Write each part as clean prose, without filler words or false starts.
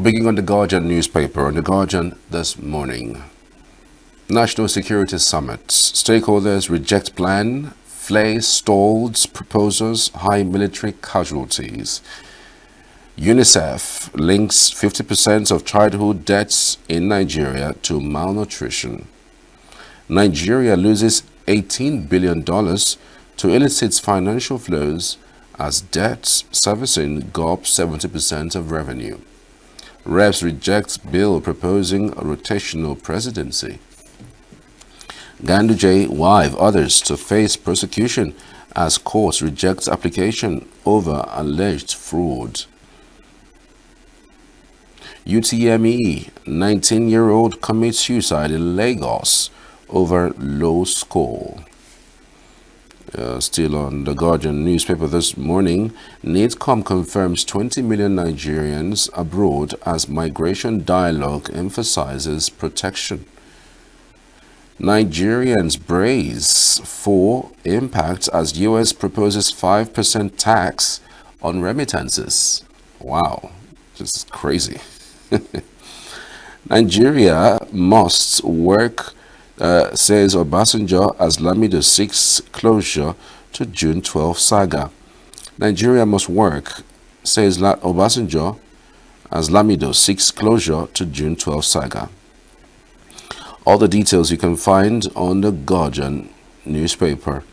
Beginning on the Guardian newspaper, on the Guardian this morning. National Security Summit. Stakeholders reject plan. Flay stalls proposals, high military casualties. UNICEF links 50% of childhood deaths in Nigeria to malnutrition. Nigeria loses $18 billion to illicit financial flows as debts servicing gulp 70% of revenue. Reps rejects bill proposing a rotational presidency. Ganduje wife others to face prosecution as court rejects application over alleged fraud. UTME 19-year-old commits suicide in Lagos over low score. Still on the Guardian newspaper this morning, NATCOM confirms 20 million Nigerians abroad as migration dialogue emphasizes protection. Nigerians brace for impact as U.S. proposes 5% tax on remittances. Wow, just crazy. Nigeria must work, says Obasanjo as Lamido 6 closure to June 12 saga. Nigeria must work, says Obasanjo as Lamido 6 closure to June 12 saga. All the details you can find on the Guardian newspaper.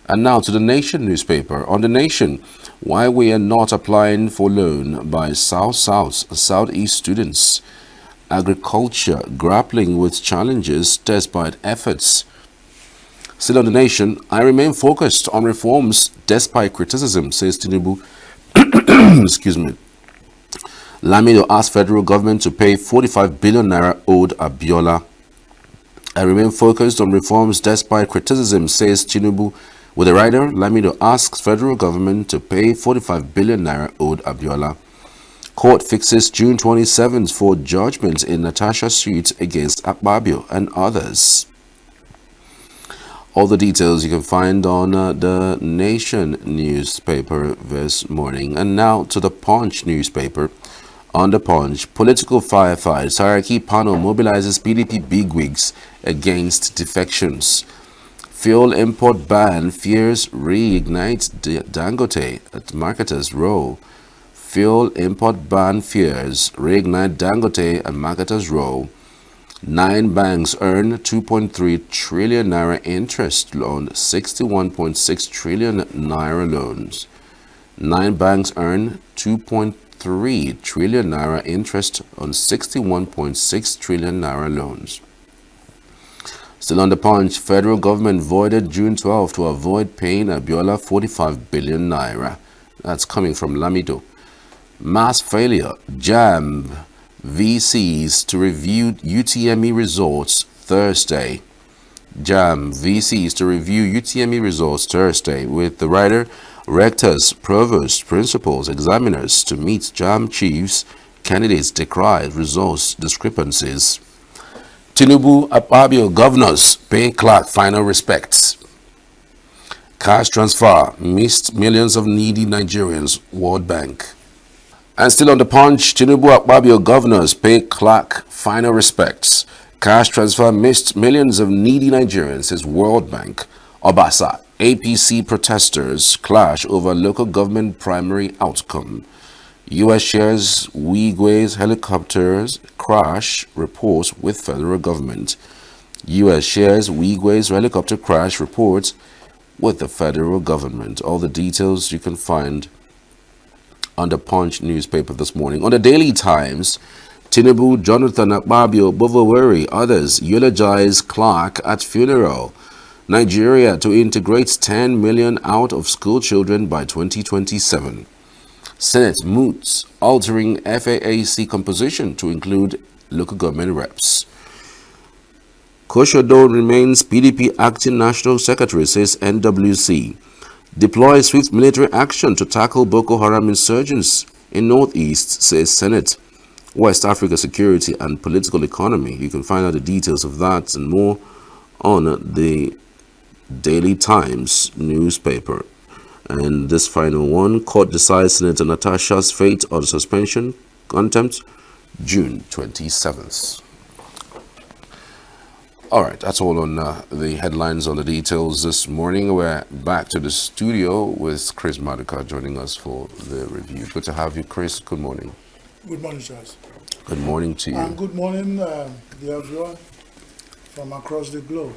And now to the Nation newspaper. On the Nation, why we are not applying for loan by Southeast students. Agriculture grappling with challenges despite efforts. Still on the Nation, I remain focused on reforms despite criticism, says Tinubu. Excuse me. Lamido asked federal government to pay 45 billion naira owed Abiola. I remain focused on reforms despite criticism, says Tinubu. With the rider, Lamido asks federal government to pay 45 billion naira owed Abiola. Court fixes June 27th for judgment in Natasha's suit against Akpabio and others. All the details you can find on the Nation newspaper this morning. And now to the Punch newspaper. On the Punch, political firefight. Saraki panel mobilizes PDP bigwigs against defections. Fuel import ban fears reignites Dangote at marketers' row. Fuel import ban fears reignite Dangote and marketers' row. 9 banks earn 2.3 trillion naira interest on 61.6 trillion naira loans. 9 banks earn 2.3 trillion naira interest on 61.6 trillion naira loans. Still on the Punch, federal government voided June 12 to avoid paying Abiola 45 billion naira. That's coming from Lamido. Mass failure, JAMB VCs to review UTME results Thursday. JAMB VCs to review UTME results Thursday with the writer, rectors, provosts, principals, examiners to meet JAMB chiefs. Candidates decry results discrepancies. Tinubu Akpabio governors pay Clark final respects. Cash transfer missed millions of needy Nigerians, World Bank. And still on the Punch, Tinubu Akpabio governors pay Clark final respects. Cash transfer missed millions of needy Nigerians, says World Bank. Obasa, APC protesters clash over local government primary outcome. U.S. shares Wigwe's helicopters crash reports with federal government. U.S. shares Wigwe's helicopter crash reports with the federal government. All the details you can find on the Punch newspaper this morning. On the Daily Times, Tinubu, Jonathan Akpabio, Bovoweri, others eulogize Clark at funeral. Nigeria to integrate 10 million out of school children by 2027. Senate moots altering FAAC composition to include local government reps. Koshodo remains PDP acting national secretary, says NWC. Deploy swift military action to tackle Boko Haram insurgents in Northeast, says Senate. West Africa security and political economy. You can find out the details of that and more on the Daily Times newspaper. And this final one, court decides Senator Natasha's fate on suspension, contempt, June 27th. All right, that's all on the headlines, on the details this morning. We're back to the studio with Chris Maduka joining us for the review. Good to have you, Chris. Good morning. Good morning, Charles. Good morning to you. And good morning, dear viewer from across the globe.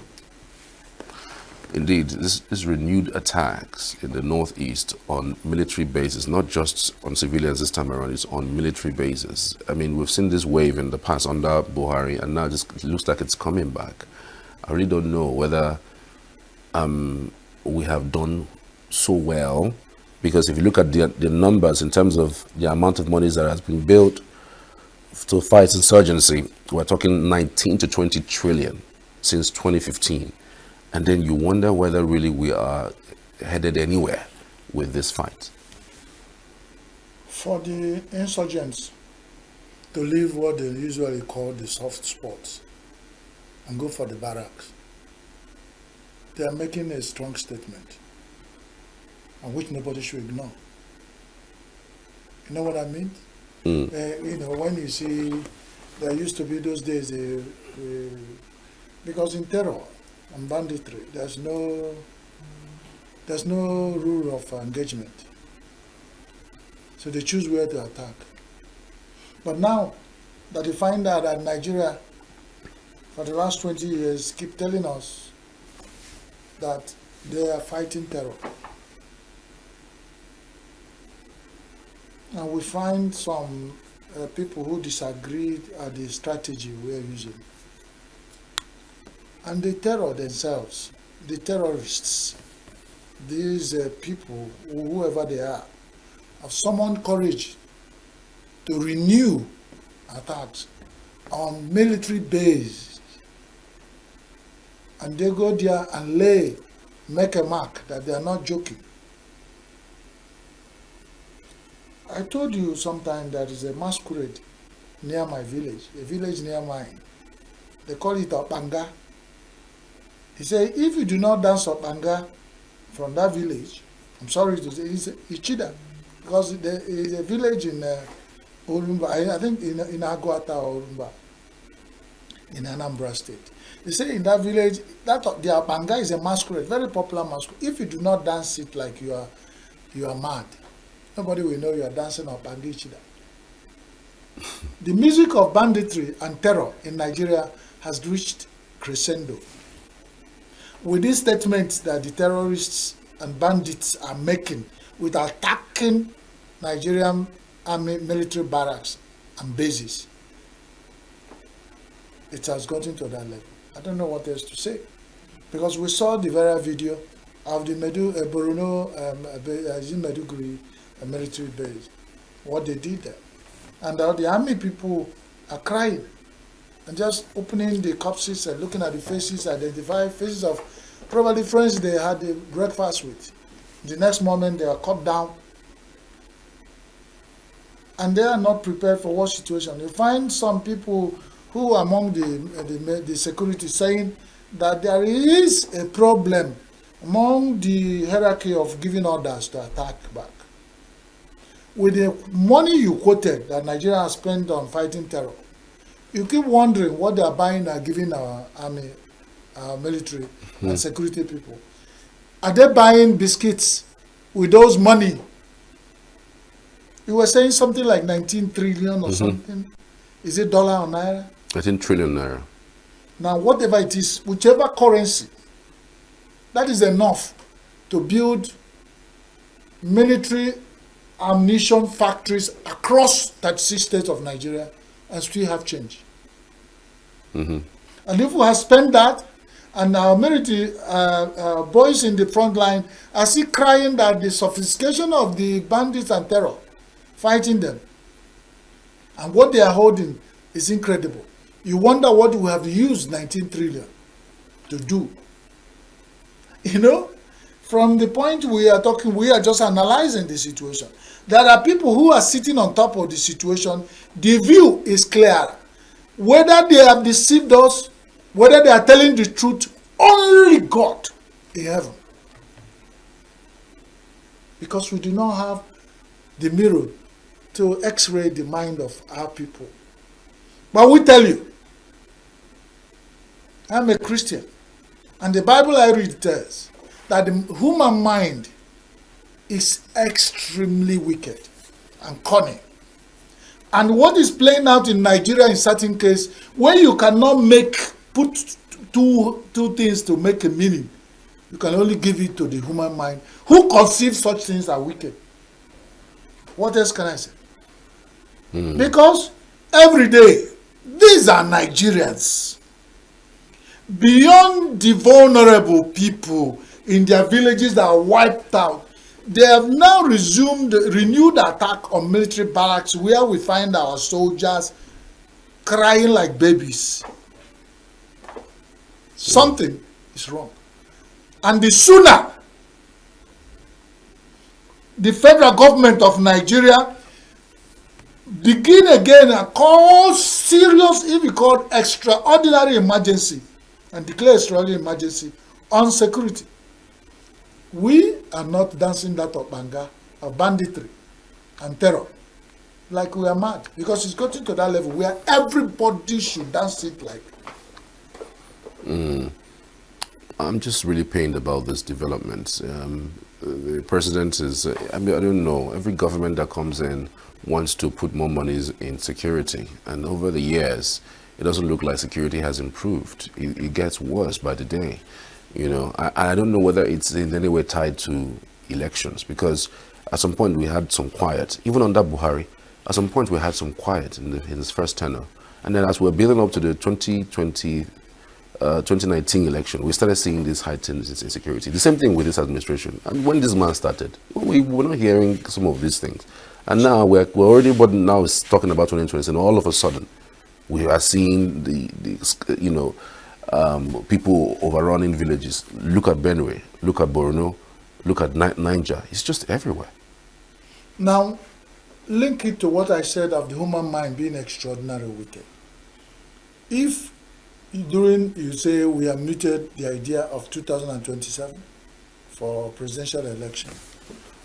Indeed, this renewed attacks in the northeast on military bases, not just on civilians this time around, it's on military bases. I mean, we've seen this wave in the past under Buhari, and now it looks like it's coming back. I really don't know whether we have done so well, because if you look at the numbers in terms of the amount of monies that has been built to fight insurgency, we're talking 19 to 20 trillion since 2015. And then you wonder whether really we are headed anywhere with this fight. For the insurgents to leave what they usually call the soft spots and go for the barracks, they are making a strong statement, and which nobody should ignore. You know what I mean? When you see, there used to be those days, because in terror and banditry, there's no rule of engagement. So they choose where to attack. But now that you find out that Nigeria, for the last 20 years, keep telling us that they are fighting terror. And we find some people who disagreed at the strategy we are using. And the terror themselves, the terrorists, these people, whoever they are, have summoned courage to renew attacks on military bases. And they go there and make a mark that they are not joking. I told you sometime there is a masquerade near my village, a village near mine. They call it Opanga. He said, if you do not dance Opanga from that village, I'm sorry to say, it's Ichida, because there is a village in Orumba, I think in Aguata or Orumba, in Anambra State. They say in that village, the Opanga is a masquerade, very popular masquerade. If you do not dance it like you are mad, nobody will know you are dancing Opanga Ichida. The music of banditry and terror in Nigeria has reached crescendo. With these statements that the terrorists and bandits are making with attacking Nigerian army military barracks and bases, it has gotten to that level. I don't know what else to say, because we saw the viral video of the Maiduguri military base, what they did there. And the army people are crying and just opening the corpses and looking at the faces, identify faces of probably friends they had the breakfast with. The next moment they are cut down, and they are not prepared for what situation. You find some people who among the security saying that there is a problem among the hierarchy of giving orders to attack back. With the money you quoted that Nigeria has spent on fighting terror, you keep wondering what they are buying and giving our army, our military and security people. Are they buying biscuits with those money? You were saying something like 19 trillion or something. Is it dollar or naira? 19 trillion naira. Now, whatever it is, whichever currency, that is enough to build military ammunition factories across 36 states of Nigeria and still have change. And if we have spent that, and our military boys in the front line are still crying that the sophistication of the bandits and terror, fighting them, and what they are holding is incredible. You wonder what we have used 19 trillion to do. You know, from the point we are talking, we are just analyzing the situation. There are people who are sitting on top of the situation. The view is clear. Whether they have deceived us, whether they are telling the truth, only God in heaven. Because we do not have the mirror to x-ray the mind of our people. But we tell you, I'm a Christian, and the Bible I read tells that the human mind is extremely wicked and cunning. And what is playing out in Nigeria in certain cases, when you cannot put two things to make a meaning, you can only give it to the human mind. Who conceives such things are wicked? What else can I say? Because every day, these are Nigerians. Beyond the vulnerable people in their villages that are wiped out, they have now renewed attack on military barracks where we find our soldiers crying like babies. Something is wrong. And the sooner the federal government of Nigeria begin again and call serious, if we call extraordinary emergency, and declare extraordinary emergency on security, we are not dancing that opanga of banditry and terror like we are mad, because it's gotten to that level where everybody should dance it like. I'm just really pained about this development. The president is, I mean, I don't know, every government that comes in wants to put more monies in security. And over the years, it doesn't look like security has improved. It gets worse by the day. You know, I don't know whether it's in any way tied to elections, because at some point we had some quiet, even under Buhari. At some point we had some quiet in his first tenure. And then as we're building up to the 2019 election, we started seeing this heightened insecurity. The same thing with this administration. And when this man started, we were not hearing some of these things. And now we're already, what now is talking about 2020, and all of a sudden, we are seeing people overrunning villages. Look at Benue, look at Borno, look at Niger. It's just everywhere. Now, link it to what I said of the human mind being extraordinarily wicked. If during, you say, we have muted the idea of 2027 for presidential election,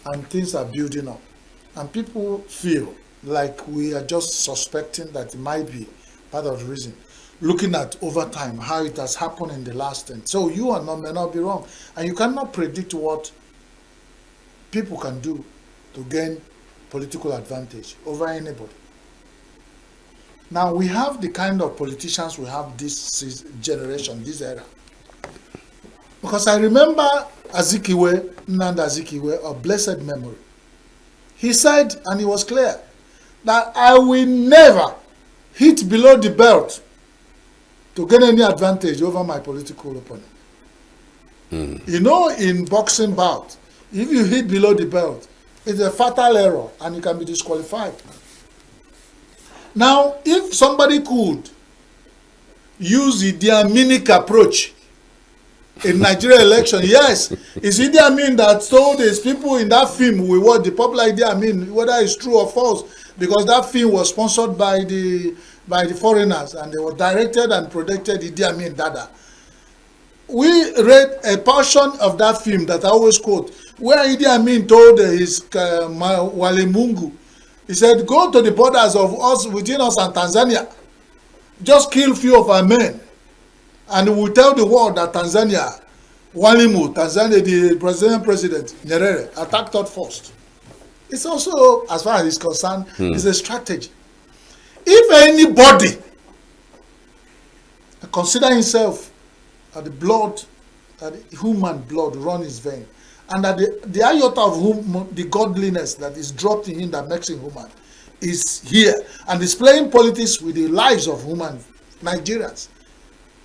and things are building up, and people feel like we are just suspecting that it might be part of the reason, looking at over time how it has happened in the last 10. So you are may not be wrong, and you cannot predict what people can do to gain political advantage over anybody. Now we have the kind of politicians we have this generation, this era. Because I remember Azikiwe, Nnamdi Azikiwe, of blessed memory. He said, and he was clear, that I will never hit below the belt to gain any advantage over my political opponent. You know, in boxing bout, if you hit below the belt, it's a fatal error and you can be disqualified. Now, if somebody could use the Idi Aminic approach in Nigeria election, yes, it's Idi Amin that told his people in that film we watched, the popular Idi Amin, whether it's true or false, because that film was sponsored by the foreigners and they were directed and protected Idi Amin Dada. We read a portion of that film that I always quote, where Idi Amin told his Wale Mungu, he said, go to the borders of us, between us and Tanzania, just kill few of our men, and we'll tell the world that Tanzania, Walimu, Tanzania, the president, Nyerere, attacked us first. It's also, as far as it's concerned, it's a strategy. If anybody consider himself that the blood, that the human blood run his vein, and that the iota of the godliness that is dropped in him that makes him human is here, and is playing politics with the lives of human Nigerians,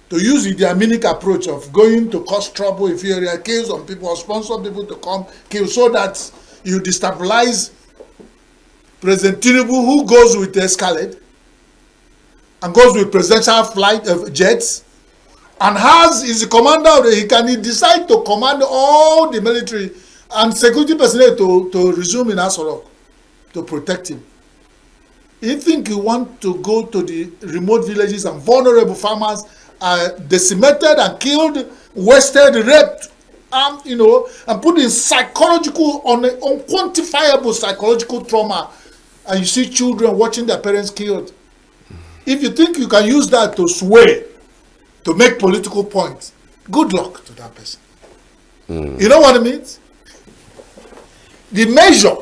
to use the Aminic approach of going to cause trouble if you kill some people or sponsor people to come kill, so that you destabilize President Tinubu, who goes with Escalade and goes with presidential flight of jets, and is the commander of he decide to command all the military and security personnel to resume in Asorok to protect him. You think you want to go to the remote villages and vulnerable farmers are decimated and killed, wasted, raped, and put in psychological, unquantifiable psychological trauma, and you see children watching their parents killed? If you think you can use that to sway, to make political points, good luck to that person. You know what it means? The measure,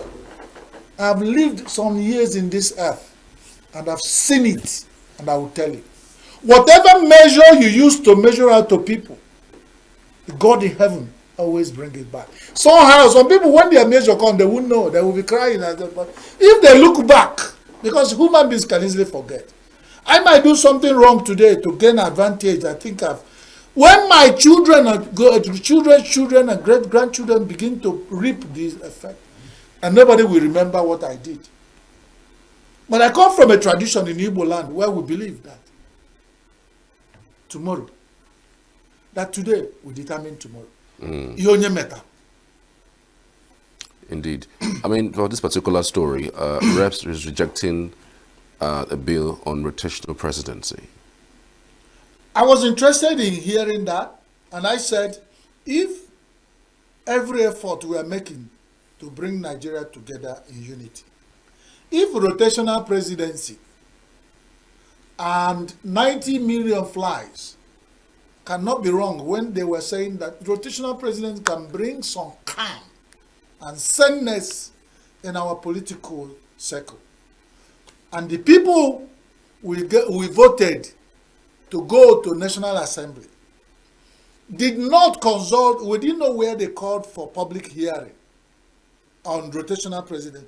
I've lived some years in this earth and I've seen it, and I will tell you. Whatever measure you use to measure out to people, God in heaven always bring it back. Somehow, some people, when their measure comes, they won't know. They will be crying. But if they look back, because human beings can easily forget. I might do something wrong today to gain advantage. I think when my children and children and great-grandchildren begin to reap this effect, and nobody will remember what I did. But I come from a tradition in Igbo land where we believe that tomorrow, that today will determine tomorrow. Yonye meta. Indeed. I mean, for this particular story, Reps is rejecting a bill on rotational presidency. I was interested in hearing that, and I said, if every effort we are making to bring Nigeria together in unity, if rotational presidency and 90 million flies cannot be wrong when they were saying that rotational presidents can bring some calm and saneness in our political circle. And the people we voted to go to National Assembly did not consult, we didn't know where they called for public hearing on rotational president.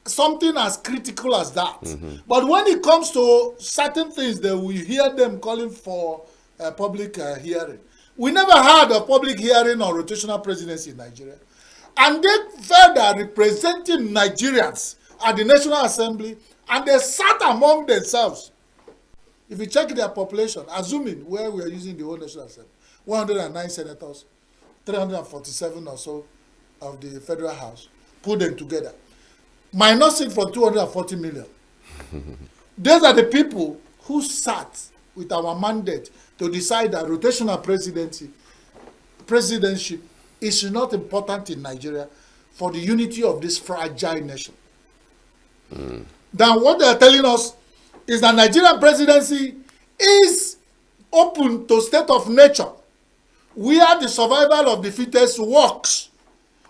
Something as critical as that. But when it comes to certain things that we hear them calling for a public hearing, we never had a public hearing on rotational presidency in Nigeria. And they further representing Nigerians at the National Assembly, and they sat among themselves. If you check their population, assuming where we are using the whole National Assembly, 109 senators, 347 or so of the Federal House, put them together, minus it from 240 million. Those are the people who sat with our mandate to decide that rotational presidency is not important in Nigeria for the unity of this fragile nation. Then what they are telling us is that Nigerian presidency is open to state of nature, where the survival of the fittest works.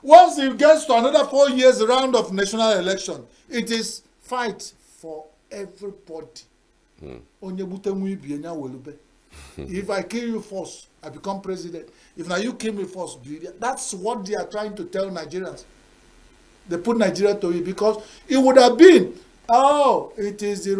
Once it gets to another 4 years round of national election, it is fight for everybody. If I kill you first, I become president. If now you kill me first, that's what they are trying to tell Nigerians. They put Nigeria to it because it would have been, oh, it is the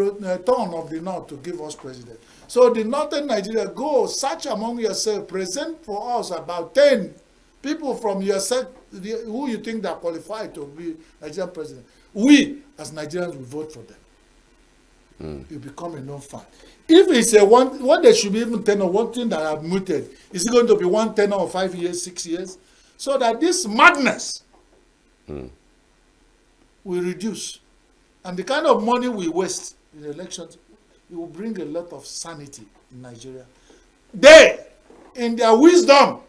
turn of the North to give us president. So the Northern Nigeria, go search among yourself, present for us about 10 people from yourself who you think are qualified to be Nigerian president. We, as Nigerians, will vote for them. You become a known fact. If it's a what they should be even tenor, one thing that I've muted, is it going to be one tenor of 5 years, 6 years? So that this madness will reduce. And the kind of money we waste in elections, it will bring a lot of sanity in Nigeria. They, in their wisdom,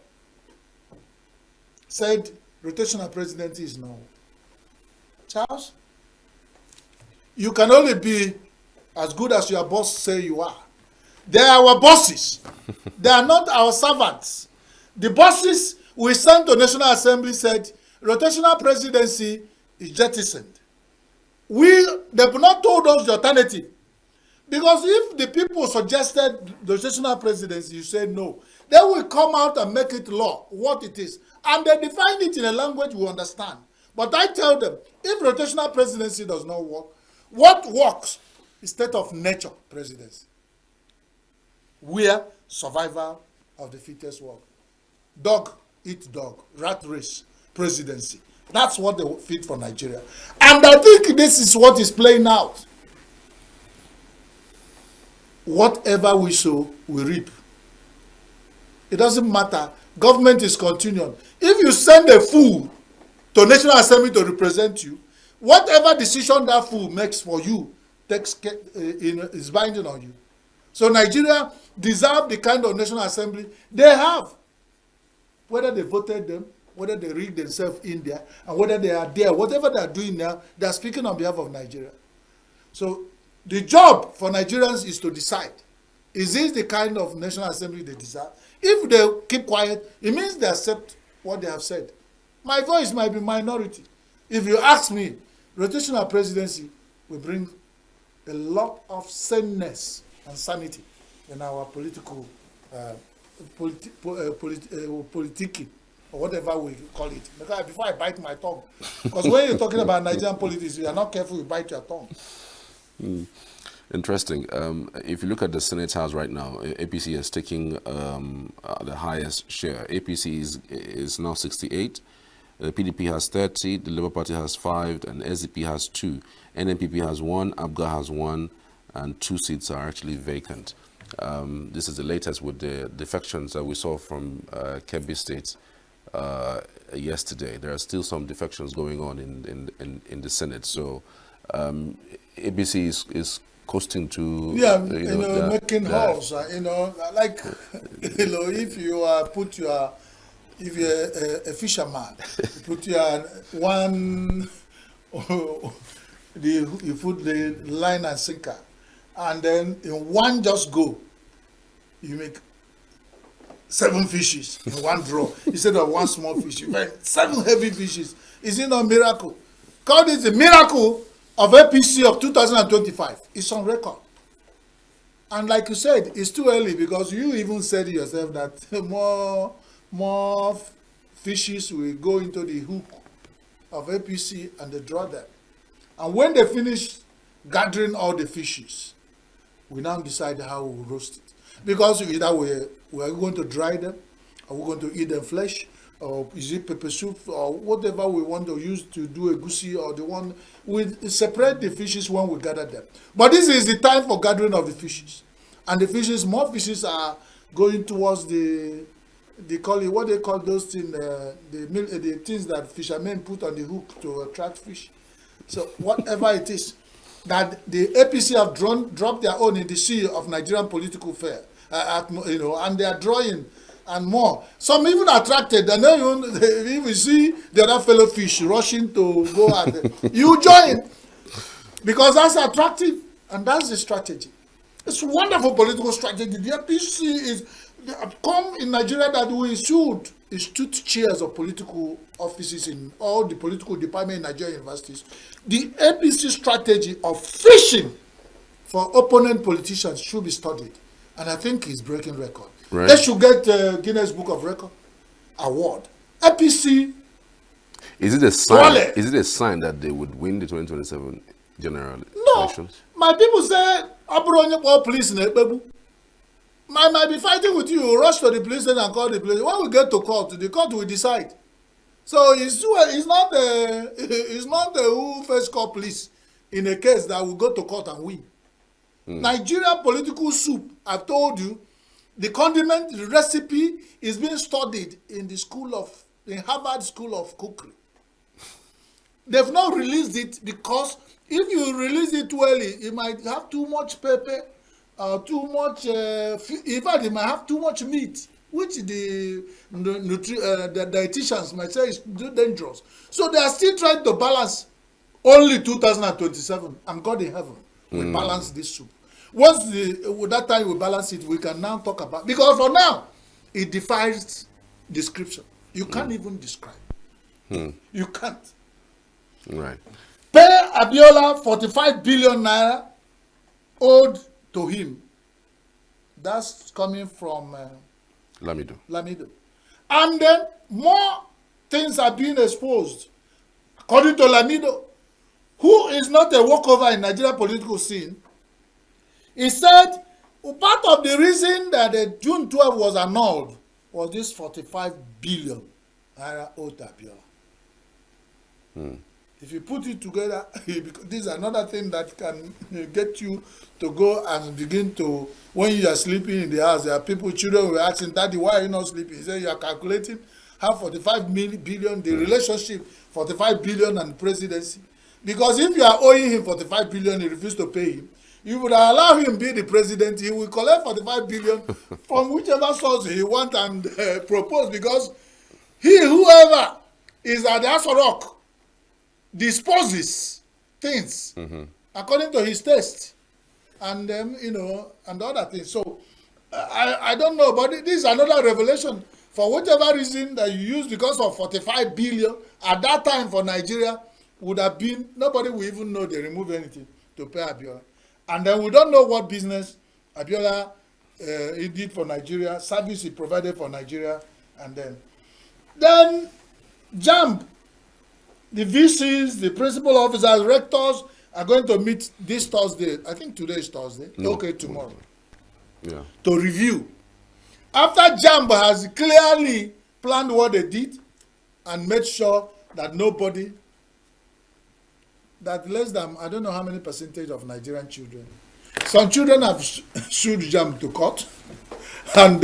said rotational presidency is no. Charles, you can only be as good as your boss say you are. They are our bosses. They are not our servants. The bosses we sent to National Assembly said rotational presidency is jettisoned. They've not told us the alternative. Because if the people suggested the rotational presidency, you say no, they will come out and make it law, what it is. And they define it in a language we understand. But I tell them, if rotational presidency does not work, what works is state of nature presidency, where survival of the fittest work. Dog eat dog, rat race presidency. That's what they fit for Nigeria. And I think this is what is playing out. Whatever we sow, we reap. It doesn't matter. Government is continuing. If you send a fool to National Assembly to represent you, whatever decision that fool makes for you is binding on you. So Nigeria deserve the kind of National Assembly they have. Whether they voted them, whether they rigged themselves in there, and whether they are there, whatever they are doing now, they are speaking on behalf of Nigeria. So The job for Nigerians is to decide. Is this the kind of National Assembly they desire? If they keep quiet, it means they accept what they have said. My voice might be minority. If you ask me, rotational presidency will bring a lot of saneness and sanity in our political politicking, or whatever we call it. Because before I bite my tongue, because when you're talking about Nigerian politics, you are not careful, you bite your tongue. Interesting. If you look at the Senate House right now, APC is taking the highest share. APC is now 68. The PDP has 30, the Labour Party has 5, and SDP has 2. NNPP has 1, ABGA has 1, and 2 seats are actually vacant. This is the latest with the defections that we saw from Kebbi State yesterday. There are still some defections going on in the Senate. So ABC is coasting to making halls. Like if you put your if you're a fisherman, you put your one you put the line and sinker, and then in one just go, you make 7 fishes in one draw instead of one small fish. You make 7 heavy fishes. Is it not a miracle? Call it the miracle of APC of 2025. It's on record. And like you said, it's too early because you even said yourself that more fishes will go into the hook of APC and they draw them. And when they finish gathering all the fishes, we now decide how we will roast it. Because either we are going to dry them, or we're going to eat them flesh, or is it pepper soup, or whatever we want to use to do a goosey, or the one, we separate the fishes when we gather them. But this is the time for gathering of the fishes. And the fishes, more fishes are going towards they call it, what they call those things, the things that fishermen put on the hook to attract fish. So whatever it is, that the APC have dropped their own in the sea of Nigerian political fair, and they are drawing and more. Some even attracted, and then if you see the other fellow fish rushing to go and you join, because that's attractive, and that's the strategy. It's wonderful political strategy. The APC is come in Nigeria that we should institute chairs of political offices in all the political department in Nigerian universities. The APC strategy of fishing for opponent politicians should be studied, and I think it's breaking record. Right. They should get Guinness Book of Record award. APC. Is it a sign? Is it a sign that they would win the 2027 general elections? My people say, "Abronye police in Ekpebu." I might be fighting with you. Rush to the police station and call the police. When we get to court, the court will decide. So it's not the who first call police in a case that will go to court and win. Nigeria political soup, I've told you, the condiment, the recipe is being studied in the Harvard School of Cookery. They've not released it because if you release it too early, it might have too much pepper, too much, in fact, it might have too much meat, which the dietitians might say is dangerous. So they are still trying to balance only 2027, and God in heaven will balance this soup. Once with that time we balance it, we can now talk about, because for now, it defies description. You can't even describe. You can't. Right. Pay Abiola 45 billion naira owed to him. That's coming from Lamido. And then more things are being exposed. According to Lamido, who is not a walkover in Nigeria political scene, he said part of the reason that the June 12 was annulled was this 45 billion naira owed to Abiola. If you put it together, this is another thing that can get you to go and begin to, when you are sleeping in the house, there are people, children were asking, Daddy, why are you not sleeping? He said, you are calculating how 45 billion, the relationship, 45 billion and presidency. Because if you are owing him 45 billion, he refused to pay him, you would allow him be the president, he will collect 45 billion from whichever source he wants and propose, because whoever is at the Aso Rock, disposes things according to his taste. and and other things. So I don't know, but this is another revelation. For whatever reason that you use, because of 45 billion at that time for Nigeria would have been, nobody will even know they remove anything to pay Abiola. And then we don't know what business Abiola he did for Nigeria, service he provided for Nigeria, and then JAMB, the VCs, the principal officers, rectors are going to meet this Thursday. I think today is Thursday. No. Okay, tomorrow. Yeah. To review. After JAMB has clearly planned what they did and made sure that nobody, that less than, I don't know how many percentage of Nigerian children, some children have sued JAMB to court, and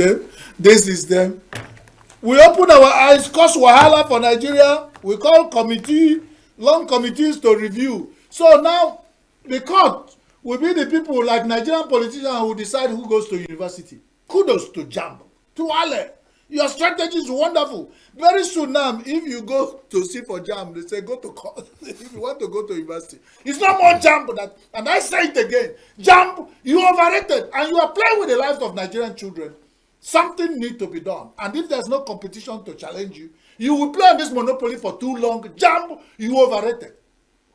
this is them. We open our eyes, cause wahala for Nigeria. We call long committees to review. So now the court will be the people like Nigerian politicians who decide who goes to university. Kudos to JAMB, to Ale. Your strategy is wonderful. Very soon now, if you go to see for JAMB, they say go to court. If you want to go to university, it's not more JAMB that. And I say it again, JAMB, you overrated, and you are playing with the lives of Nigerian children. Something needs to be done. And if there's no competition to challenge you, you will play on this monopoly for too long. JAMB, you overrated.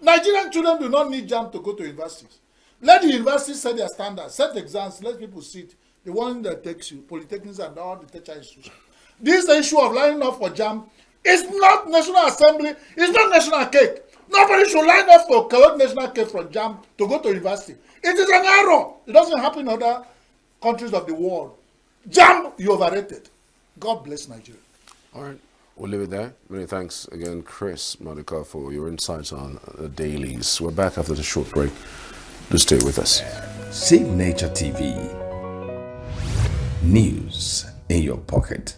Nigerian children do not need JAMB to go to universities. Let the universities set their standards, set exams, let people sit. The one that takes you, polytechnics and all the tertiary institutions. This issue of lining up for JAMB is not National Assembly, it's not national cake. Nobody should line up for collect national cake from JAMB to go to university. It is an error. It doesn't happen in other countries of the world. JAMB, you overrated. God bless Nigeria. All right. We'll leave it there. Many thanks again, Chris Maduka, for your insights on the dailies. We're back after the short break. Do stay with us. Save Nature TV. News in your pocket.